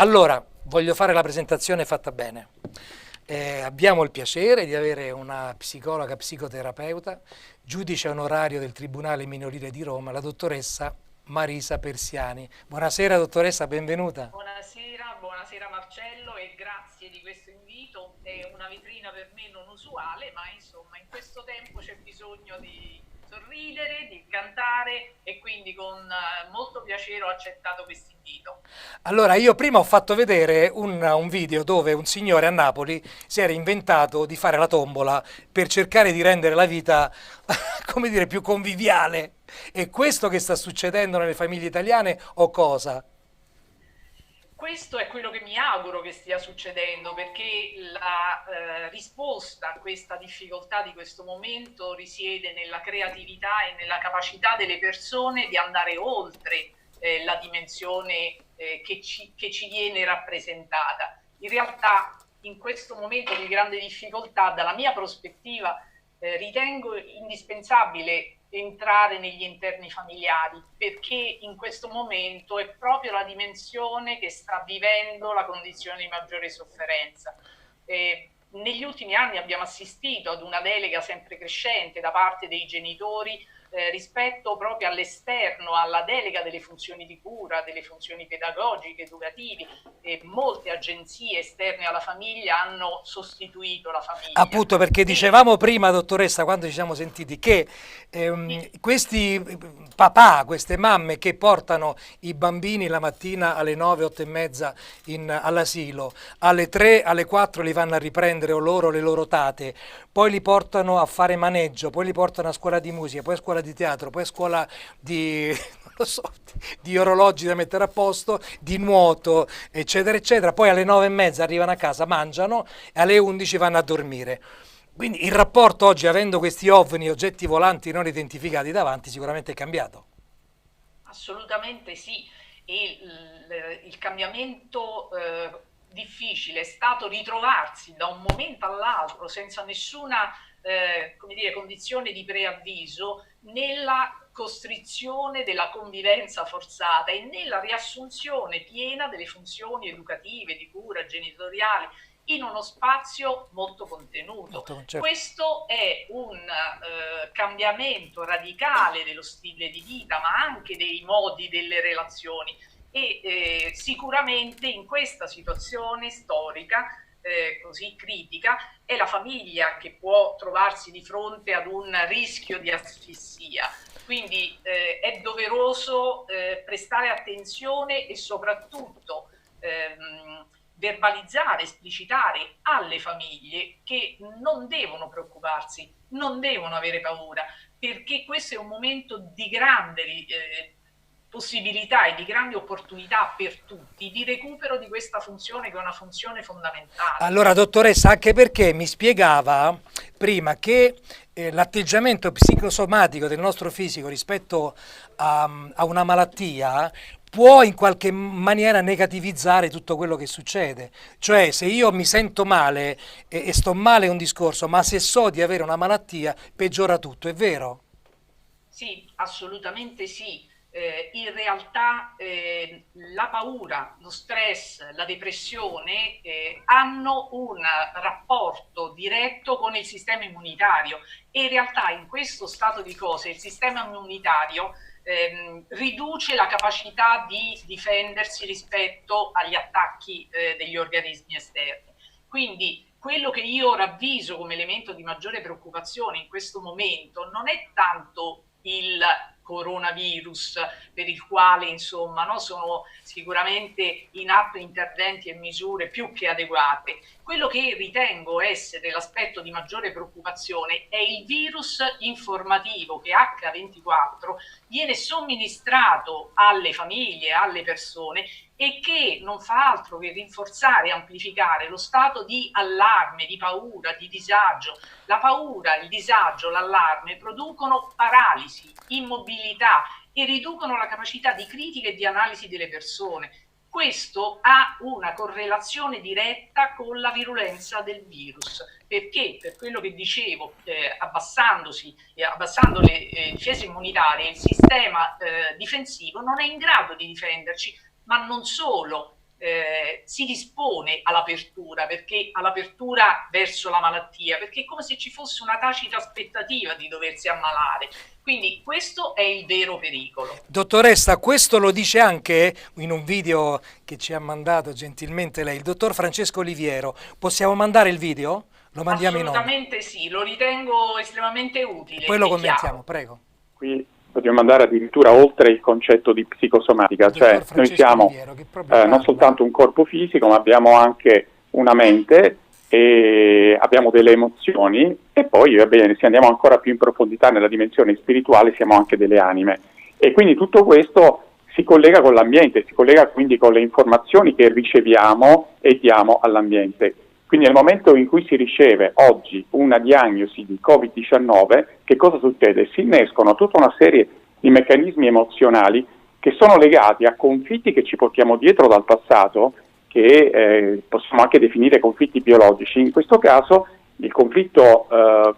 Allora, voglio fare la presentazione fatta bene. Abbiamo il piacere di avere una psicologa, psicoterapeuta, giudice onorario del Tribunale Minorile di Roma, la dottoressa Marisa Persiani. Buonasera dottoressa, benvenuta. Buonasera, buonasera Marcello e grazie di questo invito. È una vetrina per me non usuale, ma insomma in questo tempo c'è bisogno di sorridere, di cantare e quindi con molto piacere ho accettato questo invito. Allora, io prima ho fatto vedere un video dove un signore a Napoli si era inventato di fare la tombola per cercare di rendere la vita, come dire, più conviviale. È questo che sta succedendo nelle famiglie italiane o cosa? Questo è quello che mi auguro che stia succedendo, perché la risposta a questa difficoltà di questo momento risiede nella creatività e nella capacità delle persone di andare oltre la dimensione che ci viene rappresentata. In realtà, in questo momento di grande difficoltà, dalla mia prospettiva, ritengo indispensabile entrare negli interni familiari, perché in questo momento è proprio la dimensione che sta vivendo la condizione di maggiore sofferenza. Negli ultimi anni abbiamo assistito ad una delega sempre crescente da parte dei genitori rispetto proprio all'esterno, alla delega delle funzioni di cura, delle funzioni pedagogiche, educative. Molte agenzie esterne alla famiglia hanno sostituito la famiglia. Appunto perché E dicevamo prima, dottoressa, quando ci siamo sentiti, che sì, questi papà, queste mamme che portano i bambini la mattina alle 9, 8 e mezza all'asilo, alle 3, alle 4 li vanno a riprendere o loro o le loro tate, poi li portano a fare maneggio, poi li portano a scuola di musica, poi a scuola di teatro, poi a scuola di, non lo so, di orologi da mettere a posto, di nuoto, eccetera, eccetera. Poi alle 9 e mezza arrivano a casa, mangiano e alle 11 vanno a dormire. Quindi il rapporto oggi, avendo questi ovni, oggetti volanti non identificati davanti, sicuramente è cambiato. assolutamente sì, e il cambiamento difficile è stato ritrovarsi da un momento all'altro senza nessuna come dire, condizione di preavviso nella costrizione della convivenza forzata e nella riassunzione piena delle funzioni educative, di cura, genitoriali in uno spazio molto contenuto. Molto certo. Questo è un cambiamento radicale dello stile di vita, ma anche dei modi delle relazioni e sicuramente in questa situazione storica così critica è la famiglia che può trovarsi di fronte ad un rischio di asfissia. Quindi è doveroso prestare attenzione e soprattutto verbalizzare, esplicitare alle famiglie che non devono preoccuparsi, non devono avere paura, perché questo è un momento di grande possibilità e di grande opportunità per tutti di recupero di questa funzione che è una funzione fondamentale. Allora, dottoressa, anche perché mi spiegava prima che l'atteggiamento psicosomatico del nostro fisico rispetto a una malattia può in qualche maniera negativizzare tutto quello che succede. Cioè, se io mi sento male e sto male è un discorso, ma se so di avere una malattia, peggiora tutto, è vero? Sì, assolutamente sì. In realtà la paura, lo stress, la depressione hanno un rapporto diretto con il sistema immunitario e in realtà in questo stato di cose il sistema immunitario riduce la capacità di difendersi rispetto agli attacchi degli organismi esterni. Quindi quello che io ravviso come elemento di maggiore preoccupazione in questo momento non è tanto il coronavirus per il quale insomma no, sono sicuramente in atto interventi e misure più che adeguate. Quello che ritengo essere l'aspetto di maggiore preoccupazione è il virus informativo che H24 viene somministrato alle famiglie, alle persone e che non fa altro che rinforzare e amplificare lo stato di allarme, di paura, di disagio. La paura, il disagio, l'allarme producono paralisi, immobilità e riducono la capacità di critica e di analisi delle persone. Questo ha una correlazione diretta con la virulenza del virus, perché per quello che dicevo, abbassando le difese immunitarie, il sistema difensivo non è in grado di difenderci, ma non solo si dispone all'apertura, perché all'apertura verso la malattia, perché è come se ci fosse una tacita aspettativa di doversi ammalare. Quindi questo è il vero pericolo. Dottoressa, questo lo dice anche in un video che ci ha mandato gentilmente lei, il dottor Francesco Oliviero. Possiamo mandare il video? Lo mandiamo in onda. Assolutamente sì, lo ritengo estremamente utile Poi lo e commentiamo, chiaro. prego. Qui dobbiamo andare addirittura oltre il concetto di psicosomatica, Dottor cioè noi Francesco siamo Oliviero, che proprio non parla. soltanto un corpo fisico, ma abbiamo anche una mente e abbiamo delle emozioni e poi, va bene, se andiamo ancora più in profondità nella dimensione spirituale, siamo anche delle anime. E quindi tutto questo si collega con l'ambiente, si collega quindi con le informazioni che riceviamo e diamo all'ambiente. Quindi nel momento in cui si riceve oggi una diagnosi di Covid-19, che cosa succede? Si innescono tutta una serie di meccanismi emozionali che sono legati a conflitti che ci portiamo dietro dal passato, che possiamo anche definire conflitti biologici. In questo caso il conflitto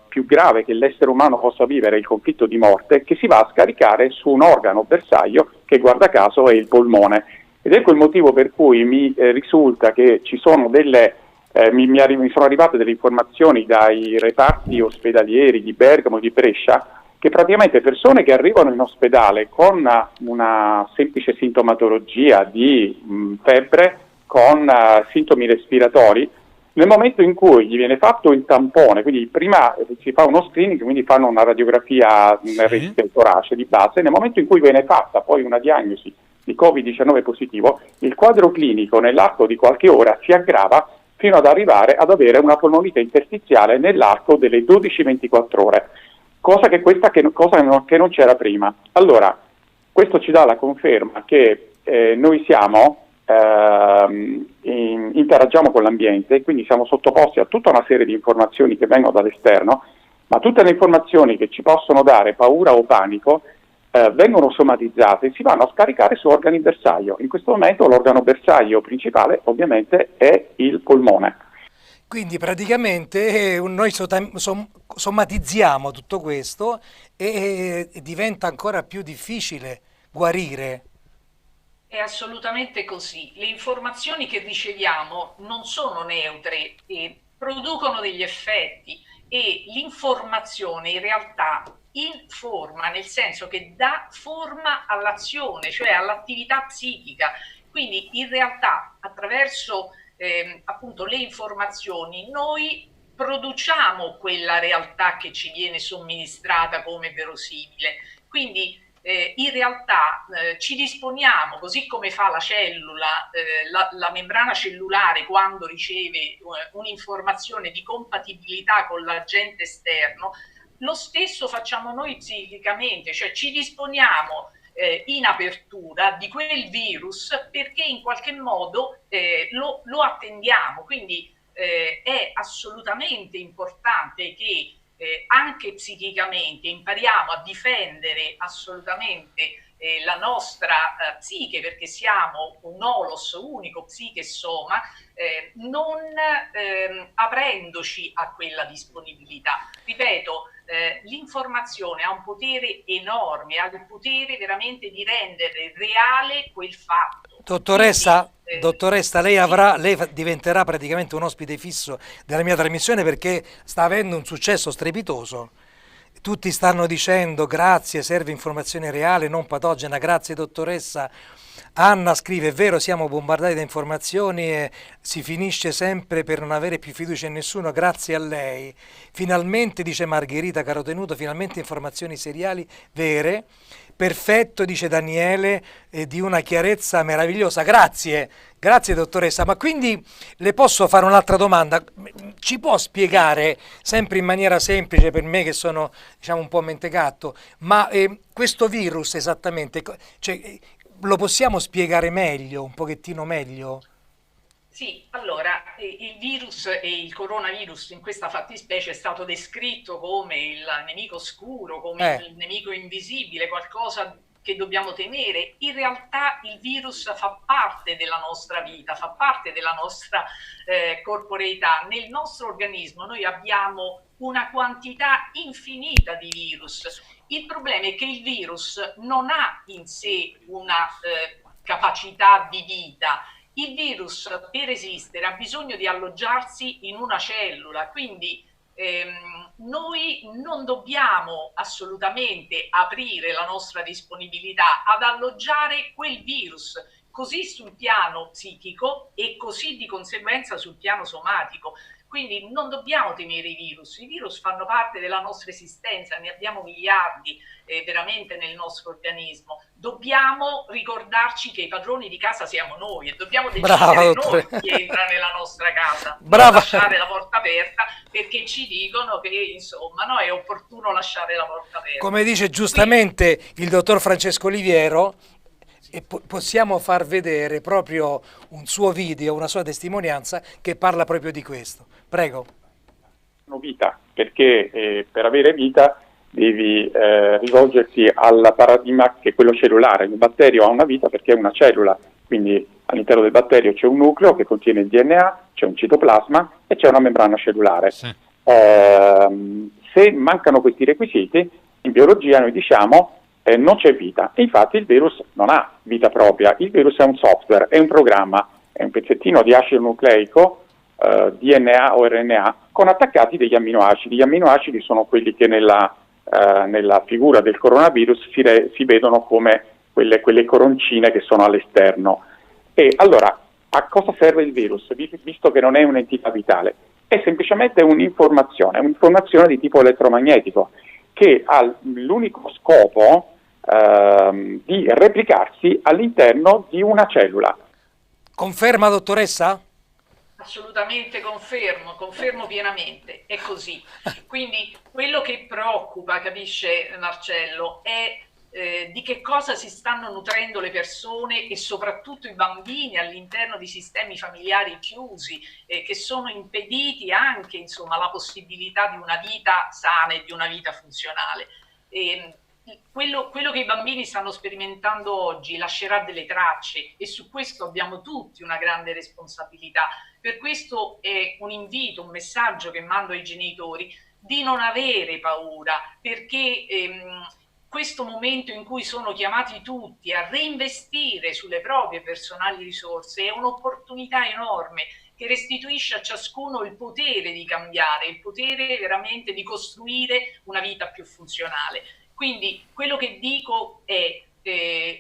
più grave che l'essere umano possa vivere è il conflitto di morte, che si va a scaricare su un organo bersaglio che, guarda caso, è il polmone. Ed ecco il motivo per cui mi risulta che ci sono mi sono arrivate delle informazioni dai reparti ospedalieri di Bergamo e di Brescia che praticamente persone che arrivano in ospedale con una semplice sintomatologia di febbre, con sintomi respiratori, nel momento in cui gli viene fatto il tampone, quindi prima si fa uno screening, quindi fanno una radiografia nel torace di base, nel momento in cui viene fatta poi una diagnosi di Covid-19 positivo, il quadro clinico nell'arco di qualche ora si aggrava fino ad arrivare ad avere una polmonite interstiziale nell'arco delle 12-24 ore, cosa che non c'era prima. Allora, questo ci dà la conferma che noi interagiamo con l'ambiente, quindi siamo sottoposti a tutta una serie di informazioni che vengono dall'esterno, ma tutte le informazioni che ci possono dare paura o panico vengono somatizzate e si vanno a scaricare su organi bersaglio. In questo momento l'organo bersaglio principale ovviamente è il polmone. Quindi praticamente noi somatizziamo tutto questo e diventa ancora più difficile guarire. È assolutamente così. Le informazioni che riceviamo non sono neutre e producono degli effetti e l'informazione in realtà informa, nel senso che dà forma all'azione, cioè all'attività psichica. Quindi in realtà attraverso appunto le informazioni noi produciamo quella realtà che ci viene somministrata come verosimile. Quindi in realtà ci disponiamo, così come fa la cellula, la membrana cellulare quando riceve un'informazione di compatibilità con l'agente esterno, lo stesso facciamo noi psicicamente, cioè ci disponiamo in apertura di quel virus perché in qualche modo lo attendiamo. Quindi è assolutamente importante che anche psichicamente impariamo a difendere assolutamente la nostra psiche, perché siamo un holos unico, psiche e soma, non aprendoci a quella disponibilità. Ripeto, l'informazione ha un potere enorme, ha il potere veramente di rendere reale quel fatto. Dottoressa, lei diventerà praticamente un ospite fisso della mia trasmissione perché sta avendo un successo strepitoso. Tutti stanno dicendo grazie, serve informazione reale, non patogena, grazie dottoressa. Anna scrive, è vero, siamo bombardati da informazioni e si finisce sempre per non avere più fiducia in nessuno, grazie a lei. Finalmente, dice Margherita Carotenuto, finalmente informazioni seriali, vere. Perfetto, dice Daniele, di una chiarezza meravigliosa. Grazie, grazie dottoressa. Ma quindi le posso fare un'altra domanda? Ci può spiegare, sempre in maniera semplice per me che sono diciamo un po' mentecato, ma questo virus esattamente, cioè, lo possiamo spiegare meglio, un pochettino meglio? Sì, allora il virus e il coronavirus in questa fattispecie è stato descritto come il nemico oscuro, come il nemico invisibile, qualcosa che dobbiamo temere. In realtà il virus fa parte della nostra vita, fa parte della nostra corporeità. Nel nostro organismo noi abbiamo una quantità infinita di virus. Il problema è che il virus non ha in sé una capacità di vita. Il virus per esistere ha bisogno di alloggiarsi in una cellula, quindi noi non dobbiamo assolutamente aprire la nostra disponibilità ad alloggiare quel virus, così sul piano psichico e così di conseguenza sul piano somatico. Quindi non dobbiamo temere i virus fanno parte della nostra esistenza, ne abbiamo miliardi veramente nel nostro organismo. Dobbiamo ricordarci che i padroni di casa siamo noi e dobbiamo decidere noi chi entra nella nostra casa, non lasciare la porta aperta perché ci dicono che insomma no, è opportuno lasciare la porta aperta. Come dice giustamente il dottor Francesco Oliviero, e possiamo far vedere proprio un suo video, una sua testimonianza che parla proprio di questo. Prego. Vita, perché per avere vita devi rivolgersi al paradigma che è quello cellulare. Il batterio ha una vita perché è una cellula, quindi all'interno del batterio c'è un nucleo che contiene il DNA, c'è un citoplasma e c'è una membrana cellulare. Sì. Se mancano questi requisiti, in biologia noi diciamo non c'è vita. E infatti il virus non ha vita propria, il virus è un software, è un programma, è un pezzettino di acido nucleico, DNA o RNA, con attaccati degli amminoacidi. Gli amminoacidi sono quelli che nella figura del coronavirus si vedono come quelle coroncine che sono all'esterno. E allora, a cosa serve il virus, visto che non è un'entità vitale? È semplicemente un'informazione di tipo elettromagnetico, che ha l'unico scopo di replicarsi all'interno di una cellula. Conferma, dottoressa? Assolutamente confermo pienamente, è così. Quindi quello che preoccupa, capisce Marcello, è di che cosa si stanno nutrendo le persone e soprattutto i bambini all'interno di sistemi familiari chiusi che sono impediti anche insomma la possibilità di una vita sana e di una vita funzionale. Quello che i bambini stanno sperimentando oggi lascerà delle tracce e su questo abbiamo tutti una grande responsabilità. Per questo è un invito, un messaggio che mando ai genitori di non avere paura, perché questo momento in cui sono chiamati tutti a reinvestire sulle proprie personali risorse è un'opportunità enorme che restituisce a ciascuno il potere di cambiare, il potere veramente di costruire una vita più funzionale. Quindi quello che dico è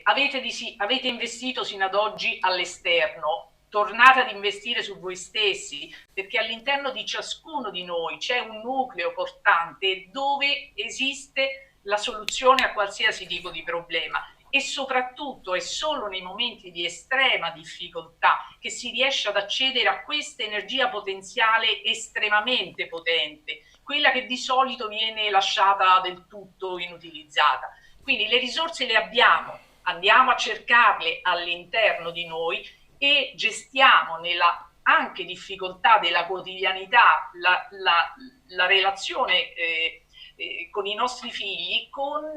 avete investito sino ad oggi all'esterno, tornate ad investire su voi stessi, perché all'interno di ciascuno di noi c'è un nucleo portante dove esiste la soluzione a qualsiasi tipo di problema e soprattutto è solo nei momenti di estrema difficoltà che si riesce ad accedere a questa energia potenziale estremamente potente, quella che di solito viene lasciata del tutto inutilizzata. Quindi le risorse le abbiamo, andiamo a cercarle all'interno di noi e gestiamo nella anche difficoltà della quotidianità la relazione con i nostri figli con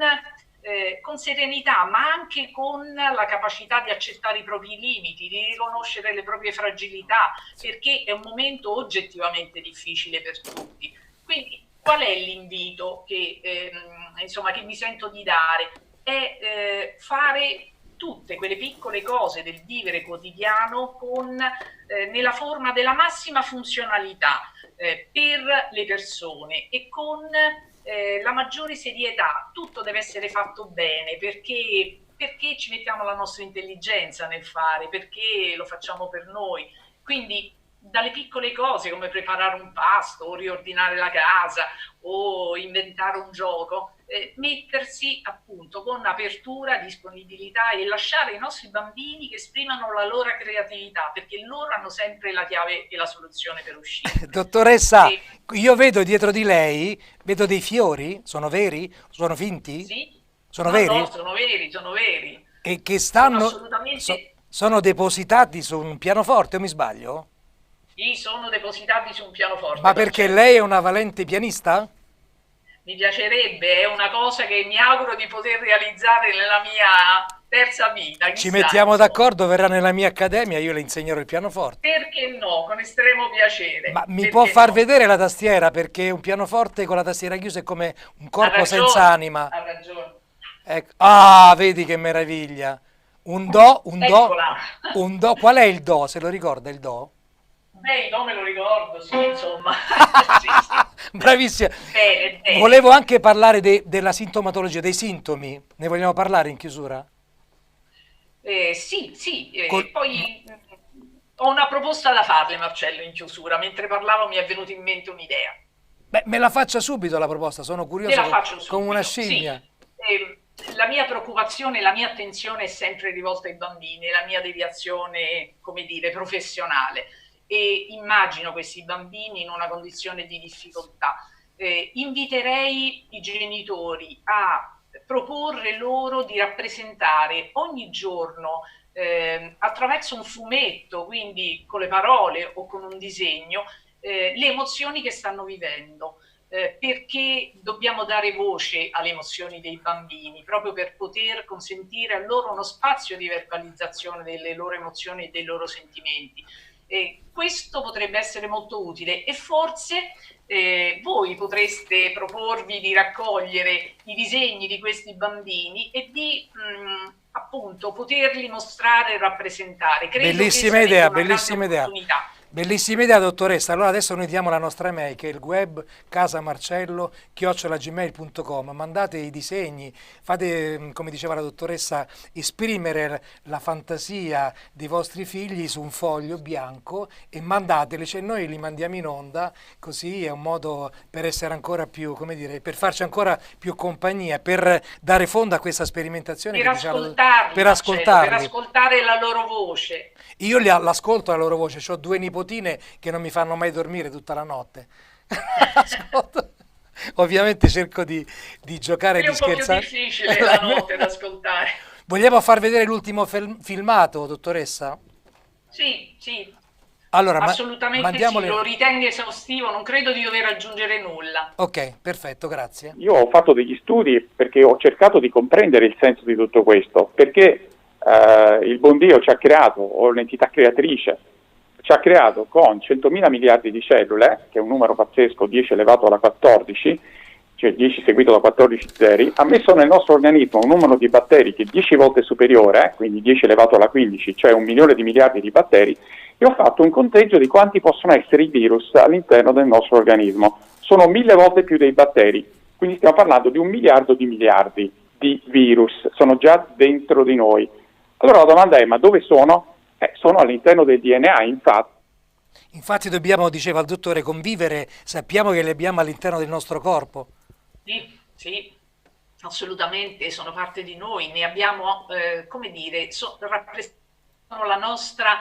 serenità, ma anche con la capacità di accettare i propri limiti, di riconoscere le proprie fragilità, perché è un momento oggettivamente difficile per tutti. Quindi qual è l'invito che mi sento di dare? È fare tutte quelle piccole cose del vivere quotidiano nella forma della massima funzionalità per le persone e con la maggiore serietà. Tutto deve essere fatto bene perché ci mettiamo la nostra intelligenza nel fare, perché lo facciamo per noi. Quindi dalle piccole cose come preparare un pasto o riordinare la casa o inventare un gioco, mettersi appunto con apertura, disponibilità e lasciare i nostri bambini che esprimano la loro creatività, perché loro hanno sempre la chiave e la soluzione per uscire. Dottoressa, io vedo dietro di lei, vedo dei fiori, sono veri? Sono finti? Sì. Sono veri? No, sono veri. E che stanno, assolutamente... sono depositati su un pianoforte, o mi sbaglio? Sì, sono depositati su un pianoforte. Ma perché lei è una valente pianista? Mi piacerebbe, è una cosa che mi auguro di poter realizzare nella mia terza vita. Ci mettiamo d'accordo, verrà nella mia accademia, io le insegnerò il pianoforte. Perché no, con estremo piacere. Ma mi può far vedere la tastiera, perché un pianoforte con la tastiera chiusa è come un corpo senza anima. Ha ragione. Ecco. Ah, vedi che meraviglia. un do, Eccola. un do, qual è il do? Se lo ricorda il do? Beh, no, me lo ricordo, sì, insomma. Sì, sì. Bravissima. Bene, bene. Volevo anche parlare della sintomatologia, dei sintomi. Ne vogliamo parlare in chiusura? Sì, sì, Col- poi ho una proposta da farle, Marcello, in chiusura. Mentre parlavo mi è venuta in mente un'idea. Beh, me la faccia subito la proposta, sono Te curioso la faccio come una subito. Sì, scimmia. la mia preoccupazione, la mia attenzione è sempre rivolta ai bambini, la mia deviazione, come dire, professionale. E immagino questi bambini in una condizione di difficoltà. Inviterei i genitori a proporre loro di rappresentare ogni giorno attraverso un fumetto, quindi con le parole o con un disegno, le emozioni che stanno vivendo. Perché dobbiamo dare voce alle emozioni dei bambini, proprio per poter consentire a loro uno spazio di verbalizzazione delle loro emozioni e dei loro sentimenti. Questo potrebbe essere molto utile e forse voi potreste proporvi di raccogliere i disegni di questi bambini e di appunto poterli mostrare e rappresentare. Credo che Bellissima sarebbe idea, una grande bellissima idea. opportunità. Bellissima idea, dottoressa. Allora adesso noi diamo la nostra email che è il web casamarcello@gmail.com. Mandate i disegni, fate, come diceva la dottoressa, esprimere la fantasia dei vostri figli su un foglio bianco e mandateli, cioè noi li mandiamo in onda, così è un modo per essere ancora più, come dire, per farci ancora più compagnia, per dare fondo a questa sperimentazione Per che diceva ascoltarli, per Marcello, per ascoltarli. ascoltare la loro voce. Io l'ascolto la loro voce, ho due nipotine che non mi fanno mai dormire tutta la notte. Ascolto. Ovviamente cerco di giocare e È di un po' più scherzare. difficile la notte da ascoltare. Vogliamo far vedere l'ultimo filmato, dottoressa? Sì, sì, Allora, assolutamente sì, mandiamole. lo ritengo esaustivo, non credo di dover aggiungere nulla. Ok, perfetto, grazie. Io ho fatto degli studi perché ho cercato di comprendere il senso di tutto questo, perché il buon Dio ci ha creato, o l'entità creatrice, ci ha creato con 100.000 miliardi di cellule, che è un numero pazzesco, 10 elevato alla 14, cioè 10 seguito da 14 zeri, ha messo nel nostro organismo un numero di batteri che è 10 volte superiore, quindi 10 elevato alla 15, cioè 1 milione di miliardi di batteri, e ho fatto un conteggio di quanti possono essere i virus all'interno del nostro organismo. Sono 1000 volte più dei batteri, quindi stiamo parlando di 1 miliardo di miliardi di virus, sono già dentro di noi. Allora la domanda è, ma dove sono? Sono all'interno del DNA, infatti. Infatti dobbiamo, diceva il dottore, convivere, sappiamo che li abbiamo all'interno del nostro corpo. Sì, sì, assolutamente, sono parte di noi, ne abbiamo, come dire, rappresentano la nostra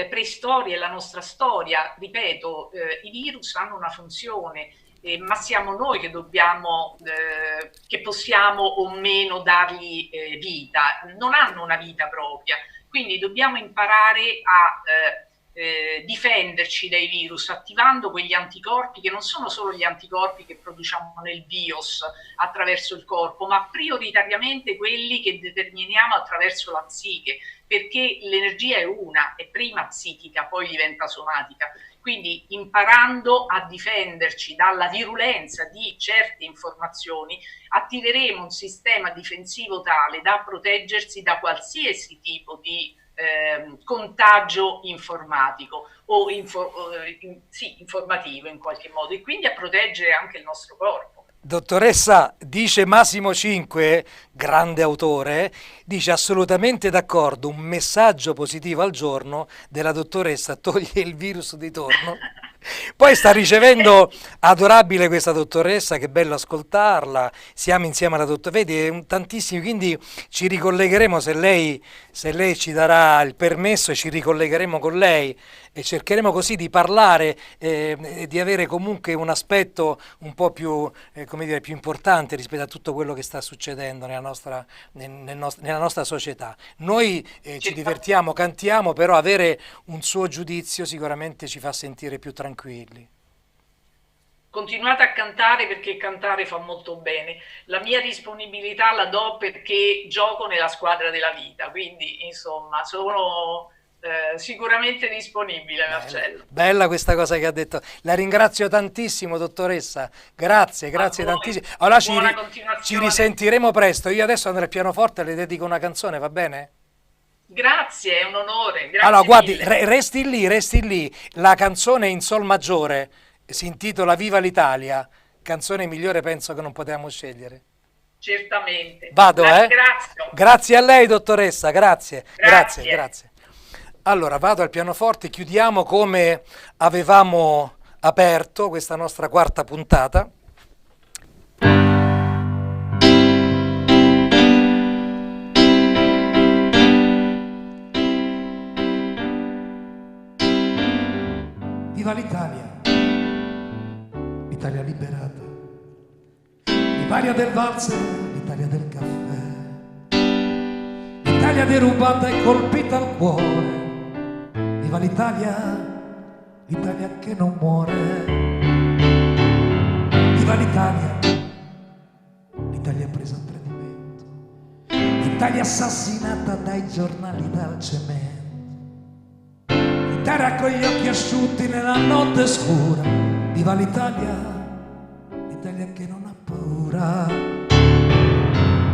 preistoria e la nostra storia. Ripeto, i virus hanno una funzione, ma siamo noi che dobbiamo, che possiamo o meno dargli vita. Non hanno una vita propria, quindi dobbiamo imparare a difenderci dai virus attivando quegli anticorpi che non sono solo gli anticorpi che produciamo nel BIOS attraverso il corpo, ma prioritariamente quelli che determiniamo attraverso la psiche, perché l'energia è una, è prima psichica, poi diventa somatica. Quindi imparando a difenderci dalla virulenza di certe informazioni, attiveremo un sistema difensivo tale da proteggersi da qualsiasi tipo di contagio informatico o sì, informativo in qualche modo, e quindi a proteggere anche il nostro corpo. Dottoressa, dice Massimo 5, grande autore, dice assolutamente d'accordo, un messaggio positivo al giorno della dottoressa toglie il virus di torno. Poi sta ricevendo, adorabile questa dottoressa, che bello ascoltarla, siamo insieme alla dottoressa, vedi, tantissimi, quindi ci ricollegheremo se lei ci darà il permesso e ci ricollegheremo con lei e cercheremo così di parlare e di avere comunque un aspetto un po' più, come dire, più importante rispetto a tutto quello che sta succedendo nella nostra società. Noi ci divertiamo, cantiamo, però avere un suo giudizio sicuramente ci fa sentire più tranquilli. Continuate a cantare perché cantare fa molto bene. La mia disponibilità la do perché gioco nella squadra della vita, quindi insomma sono sicuramente disponibile, Marcello. Bella questa cosa che ha detto. La ringrazio tantissimo, dottoressa. Grazie tantissimo. Allora Buona ci continuazione. risentiremo presto. Io adesso andrò al pianoforte e le dedico una canzone, va bene? Grazie, è un onore. Grazie Allora, guardi, mille. resti lì. La canzone in sol maggiore si intitola Viva l'Italia, canzone migliore penso che non potevamo scegliere. Certamente. Vado, La eh? ringrazio. Grazie a lei, dottoressa, grazie, grazie, Grazie. grazie. Allora, vado al pianoforte, chiudiamo come avevamo aperto questa nostra quarta puntata. Viva l'Italia, l'Italia liberata, l'Italia del valzer, l'Italia del caffè, l'Italia derubata e colpita al cuore. Viva l'Italia, l'Italia che non muore. Viva l'Italia, l'Italia presa a tradimento, l'Italia assassinata dai giornali, dal cemento. L'Italia con gli occhi asciutti nella notte scura. Viva l'Italia, l'Italia che non ha paura.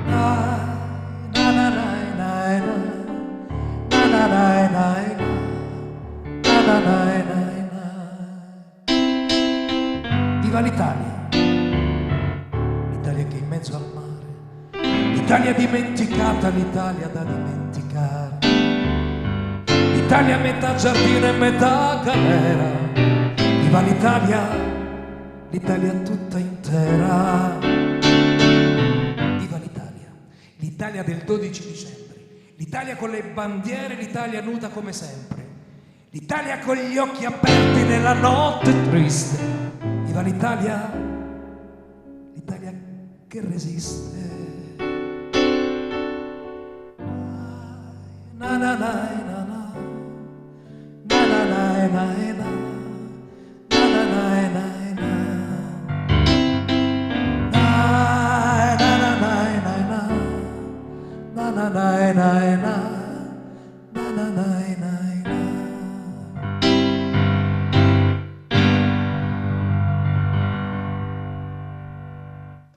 Na na na na na na na na na na na na. Viva l'Italia, l'Italia che è in mezzo al mare, l'Italia dimenticata, l'Italia da dimenticare. L'Italia a metà giardino e metà galera. Viva l'Italia, l'Italia tutta intera. Viva l'Italia, l'Italia del 12 dicembre, l'Italia con le bandiere, l'Italia nuda come sempre, l'Italia con gli occhi aperti nella notte triste. Viva l'Italia, l'Italia che resiste. Na na na na. Na na na na